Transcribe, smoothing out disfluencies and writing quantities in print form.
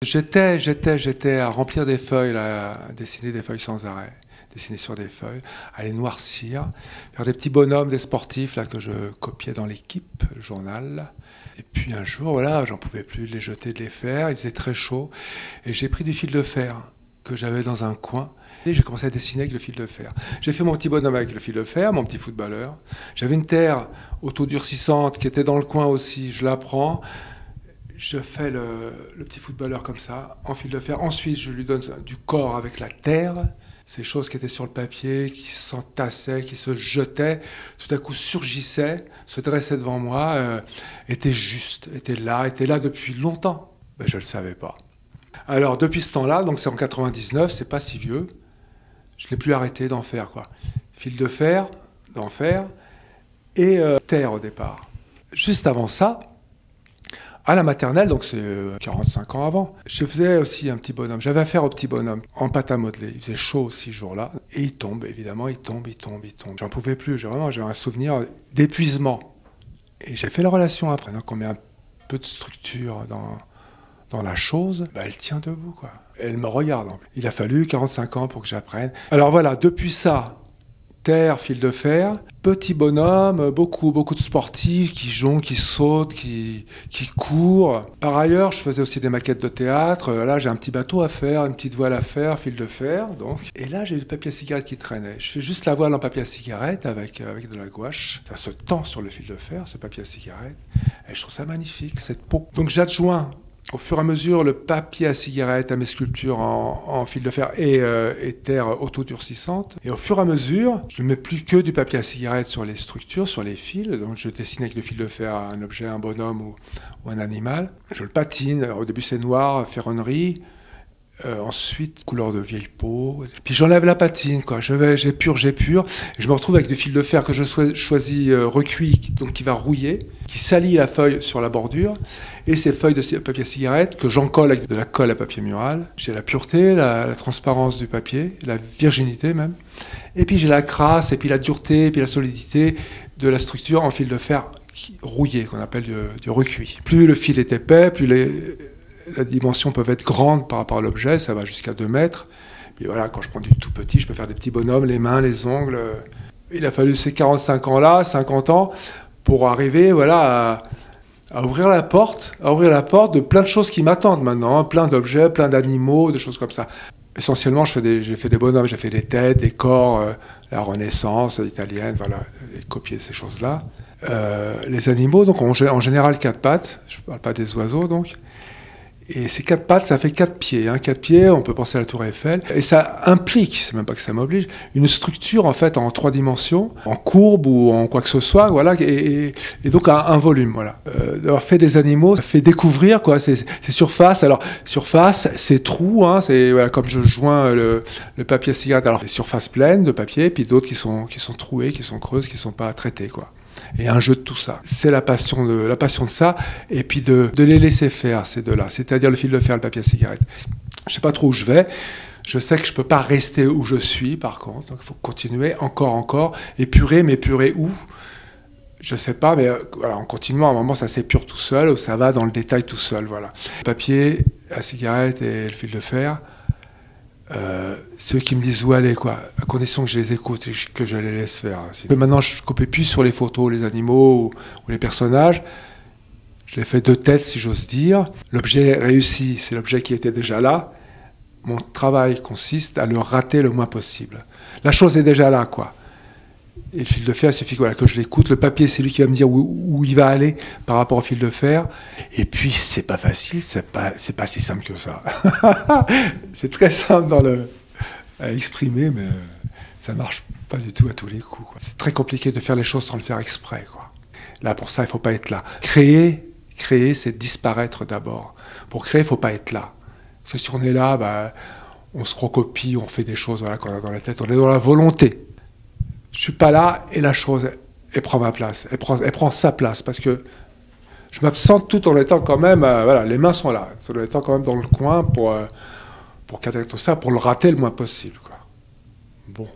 J'étais à remplir des feuilles, là, à dessiner des feuilles sans arrêt, dessiner sur des feuilles, à les noircir, faire des petits bonhommes, des sportifs là, que je copiais dans l'équipe, le journal. Et puis un jour, voilà, j'en pouvais plus de les jeter, de les faire, il faisait très chaud, et j'ai pris du fil de fer que j'avais dans un coin, et j'ai commencé à dessiner avec le fil de fer. J'ai fait mon petit bonhomme avec le fil de fer, mon petit footballeur. J'avais une terre autodurcissante qui était dans le coin aussi, je la prends. Je fais le petit footballeur comme ça, en fil de fer. Ensuite, je lui donne du corps avec la terre. Ces choses qui étaient sur le papier, qui s'entassaient, qui se jetaient, tout à coup surgissaient, se dressaient devant moi, étaient justes, étaient là depuis longtemps. Ben, je ne le savais pas. Alors, depuis ce temps-là, donc c'est en 99, c'est pas si vieux, je n'ai plus arrêté d'en faire, quoi. Fil de fer, d'en faire, et terre au départ. Juste avant ça, à la maternelle, donc c'est 45 ans avant, je faisais aussi un petit bonhomme. J'avais affaire au petit bonhomme en pâte à modeler. Il faisait chaud aussi ce jour-là. Et il tombe, évidemment, il tombe. J'en pouvais plus. J'avais un souvenir d'épuisement. Et j'ai fait la relation après. Donc on met un peu de structure dans la chose, bah, elle tient debout, quoi. Elle me regarde. Il a fallu 45 ans pour que j'apprenne. Alors voilà, depuis ça, terre, fil de fer, petit bonhomme, beaucoup de sportifs qui jonglent, qui sautent, qui courent. Par ailleurs, je faisais aussi des maquettes de théâtre. Là, j'ai un petit bateau à faire, une petite voile à faire, fil de fer, donc. Et là, j'ai du papier à cigarette qui traînait. Je fais juste la voile en papier à cigarette avec de la gouache. Ça se tend sur le fil de fer, ce papier à cigarette. Et je trouve ça magnifique, cette peau. Donc j'adjoins au fur et à mesure le papier à cigarette à mes sculptures en fil de fer et terre autodurcissante. Et au fur et à mesure, je ne mets plus que du papier à cigarette sur les structures, sur les fils. Donc je dessine avec le fil de fer un objet, un bonhomme ou un animal. Je le patine. Au début c'est noir, ferronnerie. Ensuite, couleur de vieille peau. Puis j'enlève la patine, quoi. J'épure. Et je me retrouve avec du fil de fer que je choisis recuit, donc qui va rouiller, qui salit la feuille sur la bordure. Et ces feuilles de papier à cigarette que j'encolle avec de la colle à papier mural. J'ai la pureté, la transparence du papier, la virginité même. Et puis j'ai la crasse, et puis la dureté, et puis la solidité de la structure en fil de fer rouillé, qu'on appelle du recuit. Plus le fil est épais, plus les dimensions peuvent être grandes par rapport à l'objet, ça va jusqu'à 2 mètres. Puis voilà, quand je prends du tout petit, je peux faire des petits bonhommes, les mains, les ongles. Il a fallu ces 45 ans-là, 50 ans, pour arriver voilà, à ouvrir la porte de plein de choses qui m'attendent maintenant, hein, plein d'objets, plein d'animaux, de choses comme ça. Essentiellement, j'ai fait des bonhommes, j'ai fait des têtes, des corps, la Renaissance italienne, voilà, et copier ces choses-là. Les animaux, donc en général 4 pattes, je ne parle pas des oiseaux donc. Et ces 4 pattes, ça fait 4 pieds. Hein. 4 pieds, on peut penser à la tour Eiffel. Et ça implique, c'est même pas que ça m'oblige, une structure en fait en 3 dimensions, en courbe ou en quoi que ce soit, voilà, et donc un volume, voilà. D'avoir fait des animaux, ça fait découvrir quoi, ces surfaces. Alors surface, c'est trous, hein, c'est voilà, comme je joins le papier à cigarette. Alors des surfaces pleines de papier, puis d'autres qui sont trouées, qui sont creuses, qui sont pas traitées, quoi. Et un jeu de tout ça. C'est la passion de ça, et puis de les laisser faire, ces deux-là. C'est-à-dire le fil de fer, le papier à cigarette. Je ne sais pas trop où je vais. Je sais que je ne peux pas rester où je suis, par contre. Donc il faut continuer, encore. Épurer, mais épurer où? Je ne sais pas, mais voilà, en continuant, à un moment, ça s'épure tout seul, ou ça va dans le détail tout seul, voilà. Le papier à cigarette et le fil de fer, ceux qui me disent où aller, quoi, à condition que je les écoute et que je les laisse faire. Maintenant, je ne copie plus sur les photos, les animaux ou les personnages. Je les fais de tête, si j'ose dire. L'objet réussi, c'est l'objet qui était déjà là. Mon travail consiste à le rater le moins possible. La chose est déjà là, quoi. Et le fil de fer, il suffit voilà, que je l'écoute. Le papier, c'est lui qui va me dire où il va aller par rapport au fil de fer. Et puis, c'est pas facile, c'est pas si simple que ça. C'est très simple à exprimer, mais ça marche pas du tout à tous les coups, quoi. C'est très compliqué de faire les choses sans le faire exprès, quoi. Là, pour ça, il faut pas être là. Créer, c'est disparaître d'abord. Pour créer, il faut pas être là. Parce que si on est là, bah, on se recopie, on fait des choses voilà, qu'on a dans la tête. On est dans la volonté. Je suis pas là et la chose, elle prend ma place. Elle prend sa place parce que je m'absente tout en étant quand même, voilà, les mains sont là, tout en étant quand même dans le coin pour cadrer tout ça, pour le rater le moins possible, quoi. Bon.